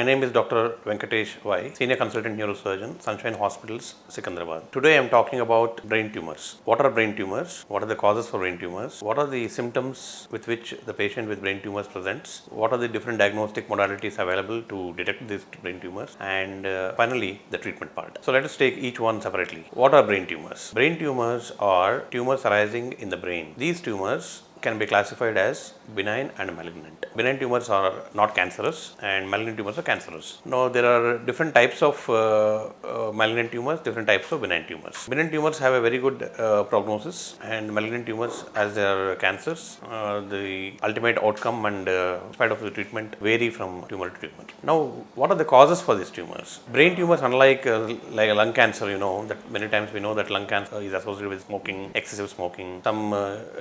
name is Dr. Venkatesh Y, Senior Consultant Neurosurgeon, Sunshine Hospitals, Secunderabad. Today I am talking about brain tumors. What are brain tumors? What are the causes for brain tumors? What are the symptoms with which the patient with brain tumors presents? What are the different diagnostic modalities available to detect these brain tumors? And finally, the treatment part. So let us take each one separately. What are brain tumors? Brain tumors are tumors arising in the brain. These tumors can be classified as benign and malignant. Benign tumors are not cancerous and malignant tumors are cancerous. Now there are different types of malignant tumors, different types of benign tumors. Benign tumors have a very good prognosis, and malignant tumors, as they are cancers, the ultimate outcome and spite of the treatment vary from tumor to tumor. Now what are the causes for these tumors? Brain tumors, unlike like lung cancer, that many times we know that lung cancer is associated with smoking, excessive smoking. Some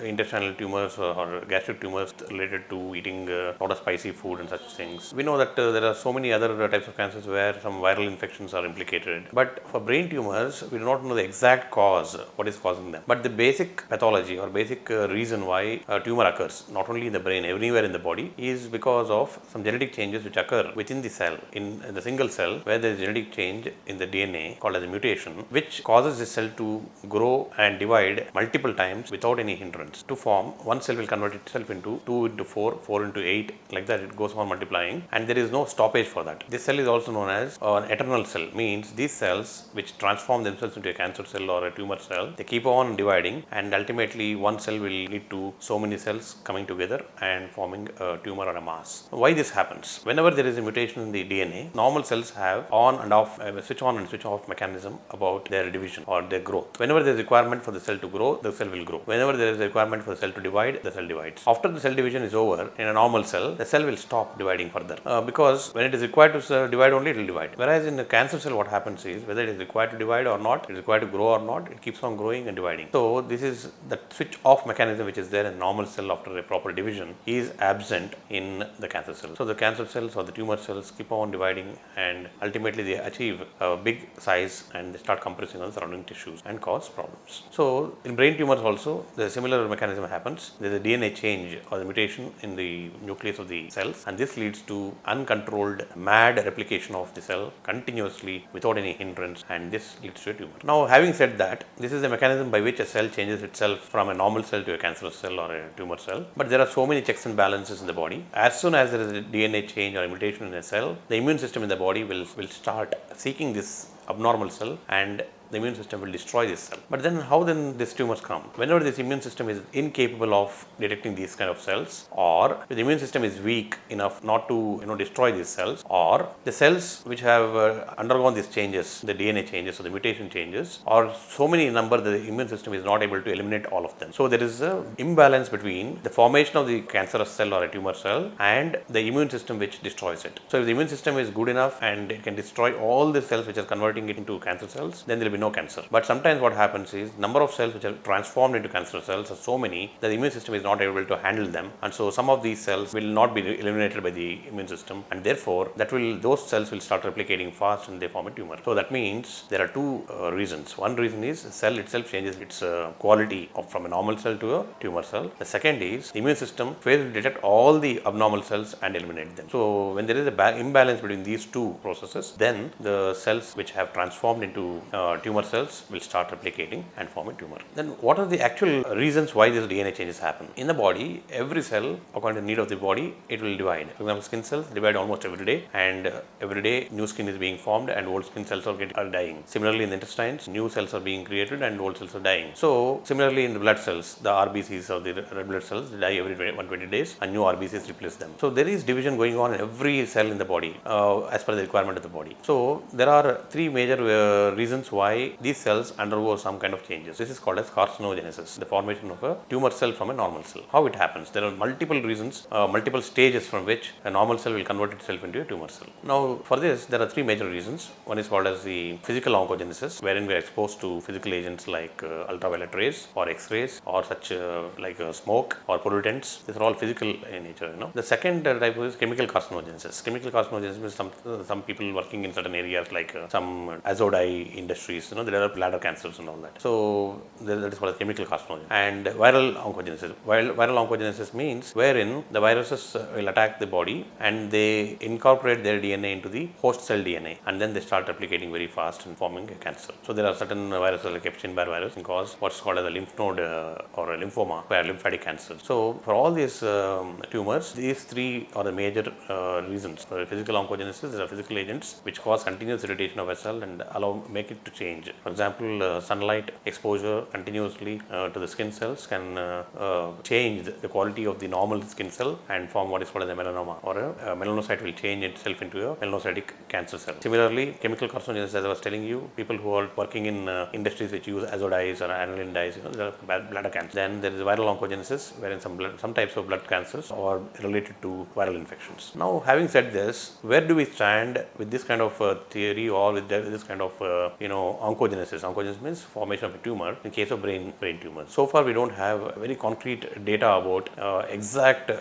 intestinal tumors or gastric tumors related to eating a lot of spicy food and such things. We know that there are so many other types of cancers where some viral infections are implicated. But for brain tumors, we do not know the exact cause, what is causing them. But the basic pathology or basic reason why a tumor occurs, not only in the brain, everywhere in the body, is because of some genetic changes which occur within the cell, in the single cell, where there is genetic change in the DNA called as a mutation, which causes the cell to grow and divide multiple times without any hindrance to form. One cell will convert itself into 2 into 4, 4 into 8, like that it goes on multiplying, and there is no stoppage for that. This cell is also known as an eternal cell, means these cells which transform themselves into a cancer cell or a tumor cell, they keep on dividing, and ultimately one cell will lead to so many cells coming together and forming a tumor or a mass. Why this happens? Whenever there is a mutation in the DNA, normal cells have on and off, switch on and switch off mechanism about their division or their growth. Whenever there is a requirement for the cell to grow, the cell will grow. Whenever there is a requirement for the cell to divide, the cell divides. After the cell division is over, in a normal cell, the cell will stop dividing further because when it is required to divide only, it will divide. Whereas in the cancer cell, what happens is whether it is required to divide or not, it is required to grow or not, it keeps on growing and dividing. So this is the switch off mechanism which is there in normal cell after a proper division is absent in the cancer cell. So the cancer cells or the tumor cells keep on dividing, and ultimately they achieve a big size and they start compressing on the surrounding tissues and cause problems. So in brain tumors also, the similar mechanism happens. There is a DNA change or the mutation in the nucleus of the cells, and this leads to uncontrolled mad replication of the cell continuously without any hindrance, and this leads to a tumor. Now, having said that, this is the mechanism by which a cell changes itself from a normal cell to a cancerous cell or a tumor cell. But there are so many checks and balances in the body. As soon as there is a DNA change or a mutation in a cell, the immune system in the body will start seeking this abnormal cell, and the immune system will destroy this cell. But then how then these tumors come? Whenever this immune system is incapable of detecting these kind of cells, or the immune system is weak enough not to destroy these cells, or the cells which have undergone these changes, the DNA changes or the mutation changes, or so many number that the immune system is not able to eliminate all of them. So there is an imbalance between the formation of the cancerous cell or a tumor cell and the immune system which destroys it. So if the immune system is good enough and it can destroy all the cells which are converting it into cancer cells, then there will be no cancer. But sometimes what happens is number of cells which are transformed into cancer cells are so many that the immune system is not able to handle them, and so some of these cells will not be eliminated by the immune system, and therefore those cells will start replicating fast and they form a tumor. So that means there are two reasons. One reason is the cell itself changes its quality from a normal cell to a tumor cell. The second is the immune system fails to detect all the abnormal cells and eliminate them. So when there is a imbalance between these two processes, then the cells which have transformed into tumor cells will start replicating and form a tumor. Then what are the actual reasons why these DNA changes happen? In the body, every cell, according to the need of the body, it will divide. For example, skin cells divide almost every day, and every day new skin is being formed and old skin cells are dying. Similarly, in the intestines, new cells are being created and old cells are dying. So similarly, in the blood cells, the RBCs or the red blood cells die every 120 days and new RBCs replace them. So there is division going on in every cell in the body as per the requirement of the body. So there are three major reasons why these cells undergo some kind of changes. This is called as carcinogenesis, the formation of a tumor cell from a normal cell. How it happens? There are multiple reasons, multiple stages from which a normal cell will convert itself into a tumor cell. Now, for this, there are three major reasons. One is called as the physical oncogenesis, wherein we are exposed to physical agents like ultraviolet rays or X-rays or such like smoke or pollutants. These are all physical in nature. The second type is chemical carcinogenesis. Chemical carcinogenesis is some people working in certain areas like some azodye industries babies, they develop bladder cancers and all that. So that is called chemical carcinogen. And viral oncogenesis. Viral oncogenesis means wherein the viruses will attack the body and they incorporate their DNA into the host cell DNA, and then they start replicating very fast and forming a cancer. So there are certain viruses like Epstein-Barr virus can cause what's called as a lymph node or a lymphoma, where lymphatic cancer. So for all these tumors, these three are the major reasons. For physical oncogenesis, there are physical agents which cause continuous irritation of a cell and make it to change. For example, sunlight exposure continuously to the skin cells can change the quality of the normal skin cell and form what is called as a melanoma, or a melanocyte will change itself into a melanocytic cancer cell. Similarly, chemical carcinogenesis, as I was telling you, people who are working in industries which use azo dyes or aniline dyes, there are bladder cancer. Then there is viral oncogenesis, wherein some types of blood cancers are related to viral infections. Now, having said this, where do we stand with this kind of theory or with this kind of oncogenesis? Oncogenesis means formation of a tumor in case of brain tumors. So far, we don't have very concrete data about exact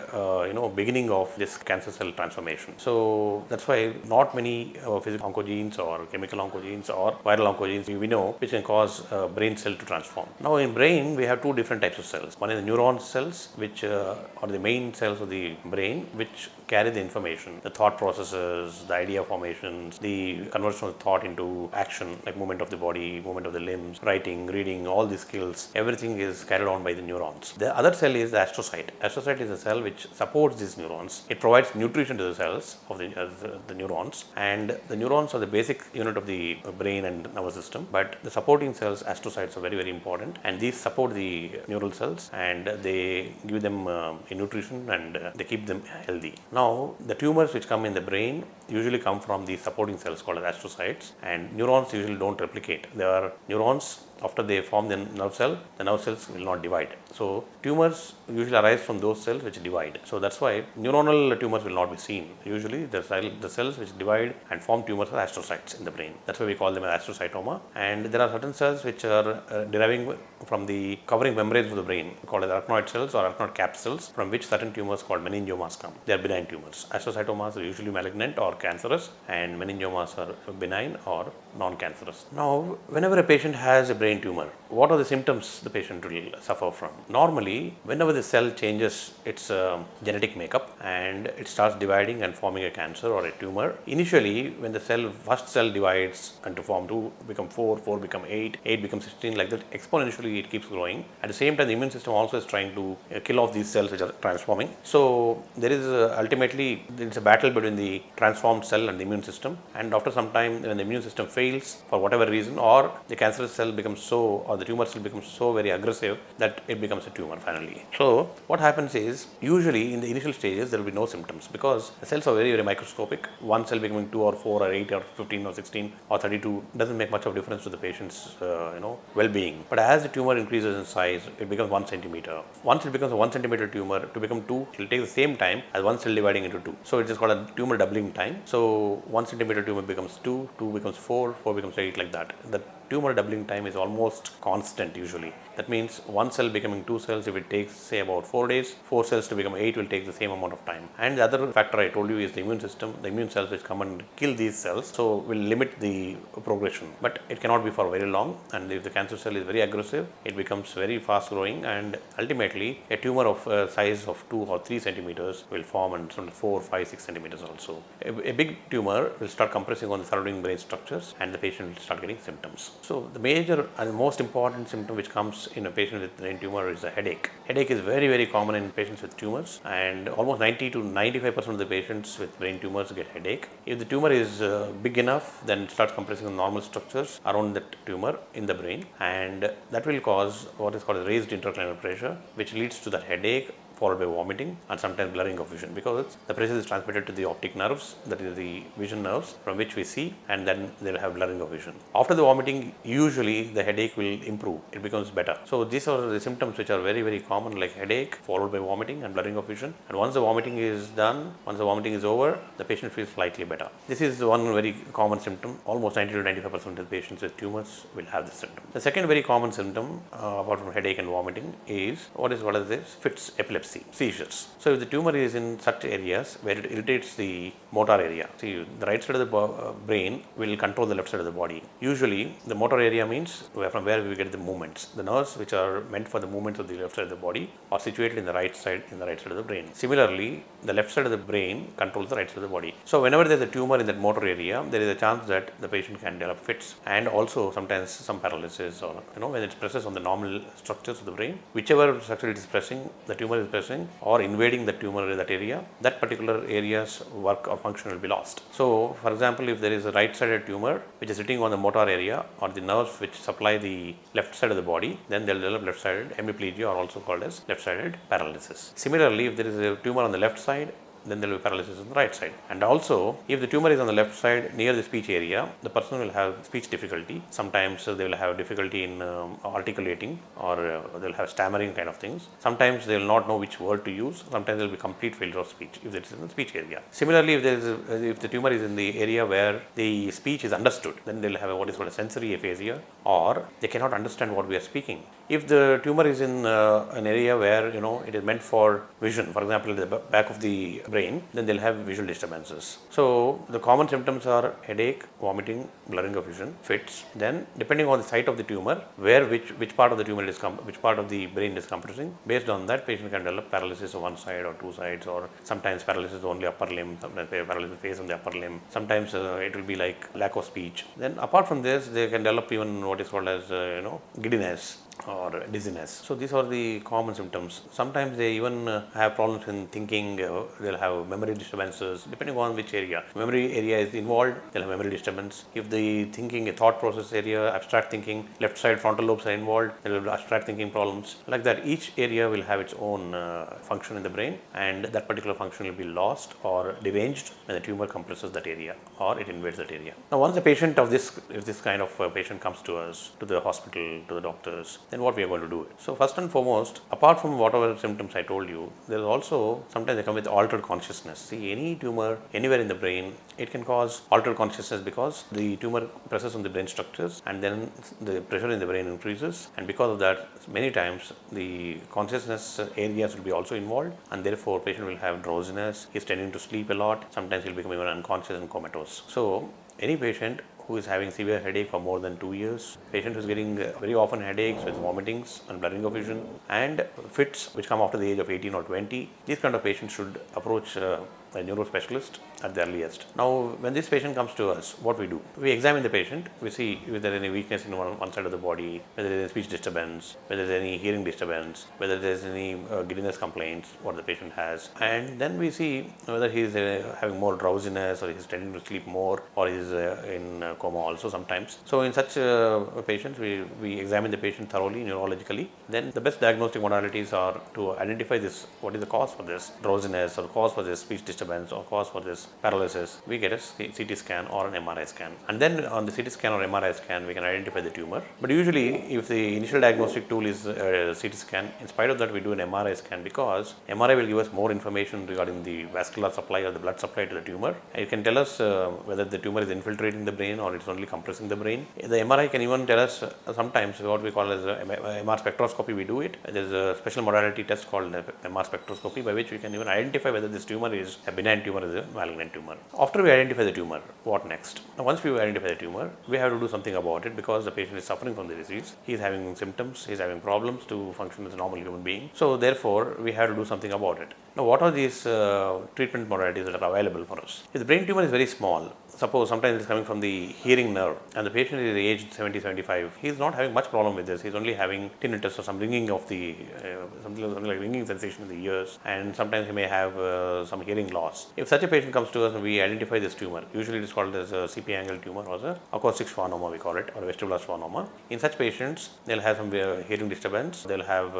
beginning of this cancer cell transformation. So that's why not many physical oncogenes or chemical oncogenes or viral oncogenes we know which can cause brain cell to transform. Now in brain we have two different types of cells. One is the neuron cells, which are the main cells of the brain, which carry the information, the thought processes, the idea formations, the conversion of thought into action, like movement of the body, movement of the limbs, writing, reading, all these skills, everything is carried on by the neurons. The other cell is the astrocyte. Astrocyte is a cell which supports these neurons. It provides nutrition to the cells of the neurons, and the neurons are the basic unit of the brain and nervous system, but the supporting cells, astrocytes, are very, very important, and these support the neural cells and they give them nutrition and they keep them healthy. Now, the tumors which come in the brain usually come from the supporting cells called as astrocytes, and neurons usually don't replicate. They are neurons. After they form the nerve cells will not divide. So tumors usually arise from those cells which divide. So that's why neuronal tumors will not be seen. Usually the cells which divide and form tumors are astrocytes in the brain. That's why we call them as astrocytoma. And there are certain cells which are deriving from the covering membranes of the brain called as arachnoid cells or arachnoid cap cells, from which certain tumors called meningiomas come. They are benign tumors. Astrocytomas are usually malignant or cancerous, and meningiomas are benign or non-cancerous. Now, whenever a patient has a brain tumor, what are the symptoms the patient will suffer from? Normally, whenever the cell changes its genetic makeup and it starts dividing and forming a cancer or a tumor, initially when the first cell divides and to form 2 become 4, 4 become 8, 8 becomes 16, like that exponentially it keeps growing. At the same time, the immune system also is trying to kill off these cells which are transforming. So there is ultimately there is a battle between the transformed cell and the immune system, and after some time when the immune system fails for whatever reason, or the cancerous cell becomes or the tumor cell becomes so very aggressive that it becomes a tumor finally. So what happens is, usually in the initial stages there will be no symptoms because the cells are very, very microscopic. One cell becoming 2 or 4 or 8 or 15 or 16 or 32 doesn't make much of a difference to the patient's well-being. But as the tumor increases in size, it becomes 1 centimeter. Once it becomes a 1 centimeter tumor, to become 2, it will take the same time as one cell dividing into 2. So it is called a tumor doubling time. So 1 centimeter tumor becomes 2, 2 becomes 4, 4 becomes 8, like that. The tumor doubling time is almost constant usually. That means one cell becoming 2 cells, if it takes say about 4 days, 4 cells to become 8 will take the same amount of time. And the other factor I told you is the immune system. The immune cells which come and kill these cells, so will limit the progression. But it cannot be for very long, and if the cancer cell is very aggressive, it becomes very fast growing, and ultimately a tumor of size of 2 or 3 centimeters will form, and some 4, 5, 6 centimeters also. A big tumor will start compressing on the surrounding brain structures and the patient will start getting symptoms. So the major and most important symptom which comes in a patient with brain tumor is a headache. Headache is very, very common in patients with tumors, and almost 90 to 95% of the patients with brain tumors get headache. If the tumor is big enough, then it starts compressing on normal structures around that tumor in the brain, and that will cause what is called a raised intracranial pressure, which leads to that headache followed by vomiting and sometimes blurring of vision, because the pressure is transmitted to the optic nerves, that is the vision nerves from which we see, and then they'll have blurring of vision. After the vomiting, usually the headache will improve, it becomes better. So these are the symptoms which are very, very common, like headache followed by vomiting and blurring of vision. And once the vomiting is done, once the vomiting is over, the patient feels slightly better. This is one very common symptom. Almost 90 to 95% of the patients with tumors will have this symptom. The second very common symptom, apart from headache and vomiting, is what is this? Fits, epilepsy. epilepsy, seizures. So if the tumor is in such areas where it irritates the motor area, see, the right side of the brain will control the left side of the body. Usually the motor area means from where we get the movements. The nerves which are meant for the movements of the left side of the body are situated in the right side of the brain. Similarly, the left side of the brain controls the right side of the body. So whenever there is a tumor in that motor area, there is a chance that the patient can develop fits and also sometimes some paralysis, or when it presses on the normal structures of the brain, whichever structure it is pressing, the tumor is pressing or invading the tumor in that area, that particular area's work or function will be lost. So for example, if there is a right sided tumor which is sitting on the motor area or the nerves which supply the left side of the body, then they will develop left sided hemiplegia, or also called as left sided paralysis. Similarly, if there is a tumor on the left side, then there will be paralysis on the right side. And also, if the tumor is on the left side near the speech area, the person will have speech difficulty. Sometimes they will have difficulty in articulating, or they will have stammering kind of things. Sometimes they will not know which word to use. Sometimes there will be complete failure of speech if it is in the speech area. Similarly, if the tumor is in the area where the speech is understood, then they will have what is called a sensory aphasia, or they cannot understand what we are speaking. If the tumor is in an area where it is meant for vision, for example, the back of the brain, then they'll have visual disturbances. So the common symptoms are headache, vomiting, blurring of vision, fits. Then depending on the site of the tumor, which part of the tumor is which part of the brain is compressing, based on that patient can develop paralysis of one side or two sides, or sometimes paralysis of only upper limb, sometimes paralysis face on the upper limb, sometimes it will be like lack of speech. Then apart from this, they can develop even what is called as giddiness or dizziness. So these are the common symptoms. Sometimes they even have problems in thinking. They'll have memory disturbances depending on which area. Memory area is involved, they'll have memory disturbance. If the thinking, a thought process area, abstract thinking, left side frontal lobes are involved, there will be abstract thinking problems. Like that, each area will have its own function in the brain, and that particular function will be lost or deranged when the tumor compresses that area or it invades that area. Now, once a patient of this, if this kind of patient comes to us, to the hospital, to the doctors, then what we are going to do? So first and foremost, apart from whatever symptoms I told you, there is also sometimes they come with altered consciousness. See, any tumor anywhere in the brain, it can cause altered consciousness because the tumor presses on the brain structures, and then the pressure in the brain increases, and because of that, many times the consciousness areas will be also involved, and therefore patient will have drowsiness. He is tending to sleep a lot. Sometimes he will become even unconscious and comatose. So any patient who is having severe headache for more than 2 years, patient who is getting very often headaches with vomitings and blurring of vision, and fits which come after the age of 18 or 20, these kind of patients should approach a neuro specialist at the earliest. Now, when this patient comes to us, what we do? We examine the patient, we see if there is any weakness in one side of the body, whether there is speech disturbance, whether there is any hearing disturbance, whether there is any giddiness complaints, what the patient has, and then we see whether he is having more drowsiness, or he is tending to sleep more, or he is in coma also sometimes. So in such patients, we examine the patient thoroughly, neurologically. Then the best diagnostic modalities are to identify this, what is the cause for this drowsiness, or cause for this speech disturbance, or cause for this paralysis. We get a CT scan or an MRI scan, and then on the CT scan or MRI scan we can identify the tumor. But usually if the initial diagnostic tool is CT scan, in spite of that we do an MRI scan, because MRI will give us more information regarding the vascular supply or the blood supply to the tumor. It can tell us whether the tumor is infiltrating the brain or it's only compressing the brain. The MRI can even tell us sometimes what we call as MR spectroscopy. We do it. There is a special modality test called MR spectroscopy, by which we can even identify whether this tumor is a benign tumor or is a malignant tumor. After we identify the tumor, what next? Now, once we identify the tumor, we have to do something about it, because the patient is suffering from the disease. He is having symptoms, he is having problems to function as a normal human being. So therefore, we have to do something about it. Now, what are these treatment modalities that are available for us? If the brain tumor is very small, suppose sometimes it's coming from the hearing nerve, and the patient is aged 70, 75, he is not having much problem with this. He is only having tinnitus or some ringing of the, something like ringing sensation in the ears, and sometimes he may have some hearing loss. If such a patient comes to us and we identify this tumor, usually it is called as a CP angle tumor, or a acoustic schwannoma we call it, or vestibular schwannoma. In such patients, they'll have some hearing disturbance. They'll have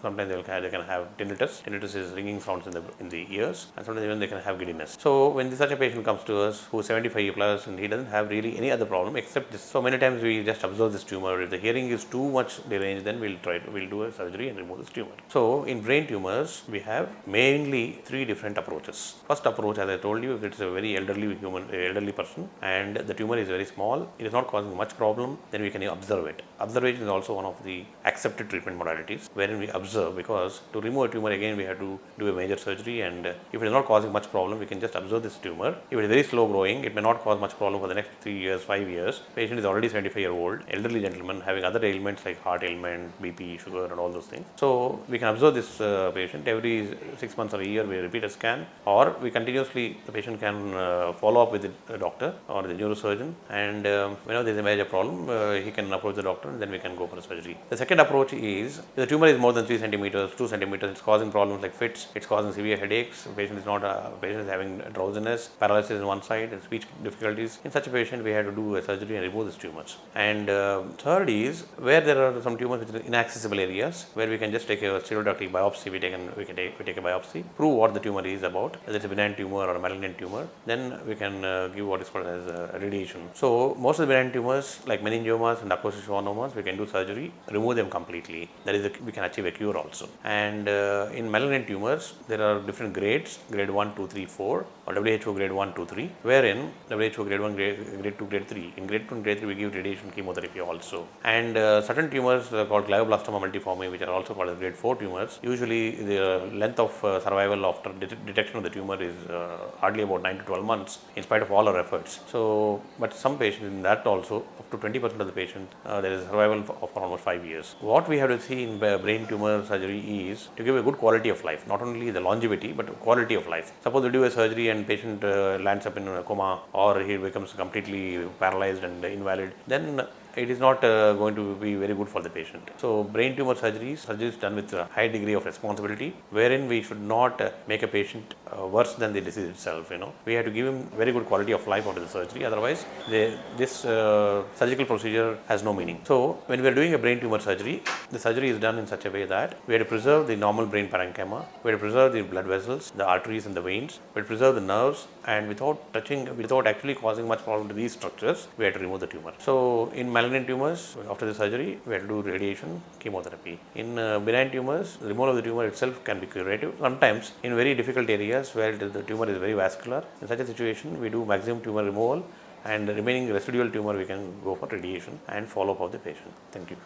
sometimes they can have tinnitus. Tinnitus is ringing sounds in the ears, and sometimes even they can have giddiness. So when such a patient comes to us who is 75 plus and he doesn't have really any other problem except this, so many times we just observe this tumor. If the hearing is too much deranged, then we'll do a surgery and remove this tumor. So in brain tumors, we have mainly 3 different approaches. First approach, as I told told you, if it's a very elderly person and the tumor is very small, it is not causing much problem, then we can observe it. Observation is also one of the accepted treatment modalities wherein we observe, because to remove a tumor again we have to do a major surgery, and if it is not causing much problem, we can just observe this tumor. If it is very slow growing, it may not cause much problem for the next 3 years, 5 years. Patient is already 75-year-old, elderly gentleman having other ailments like heart ailment, BP, sugar and all those things. So we can observe this patient every 6 months or a year. We repeat a scan, or we continuously, the patient can follow up with the doctor or the neurosurgeon, and whenever there is a major problem, he can approach the doctor and then we can go for a surgery. The second approach is, if the tumor is more than 3 centimeters, 2 centimeters, it's causing problems like fits, it's causing severe headaches, the patient is having drowsiness, paralysis on one side, and speech difficulties. In such a patient, we have to do a surgery and remove these tumors. And third is where there are some tumors which are inaccessible areas, where we can just take a stereotactic biopsy. We take a biopsy, prove what the tumor is about, whether it's a benign tumor or a malignant tumor. Then we can give what is called as radiation. So most of the benign tumors like meningiomas and acquisitive schwannomas, we can do surgery, remove them completely. That is, we can achieve a cure also. And in malignant tumors, there are different grades, grade 1, 2, 3, 4, or WHO grade 1, 2, 3, wherein WHO grade 1, grade 2, grade 3. In grade 2 and grade 3, we give radiation chemotherapy also. And certain tumors called glioblastoma multiforme, which are also called as grade 4 tumors, usually the length of survival after detection of the tumor is hardly about 9 to 12 months, in spite of all our efforts. So, but some patients in that also, up to 20% of the patients, there is survival of almost 5 years. What we have to see in brain tumor surgery is to give a good quality of life, not only the longevity, but quality of life. Suppose we do a surgery and patient lands up in a coma, or he becomes completely paralyzed and invalid, then it is not going to be very good for the patient. So brain tumor surgery is done with a high degree of responsibility, wherein we should not make a patient worse than the disease itself. We have to give him very good quality of life after the surgery. Otherwise, this surgical procedure has no meaning. So when we are doing a brain tumor surgery, the surgery is done in such a way that we have to preserve the normal brain parenchyma, we have to preserve the blood vessels, the arteries and the veins, we have to preserve the nerves, and without actually causing much problem to these structures, we have to remove the tumor. So in malignant tumors, after the surgery, we have to do radiation, chemotherapy. In benign tumors, the removal of the tumor itself can be curative. Sometimes in very difficult areas where the tumor is very vascular, in such a situation, we do maximum tumor removal, and the remaining residual tumor we can go for radiation and follow up of the patient. Thank you.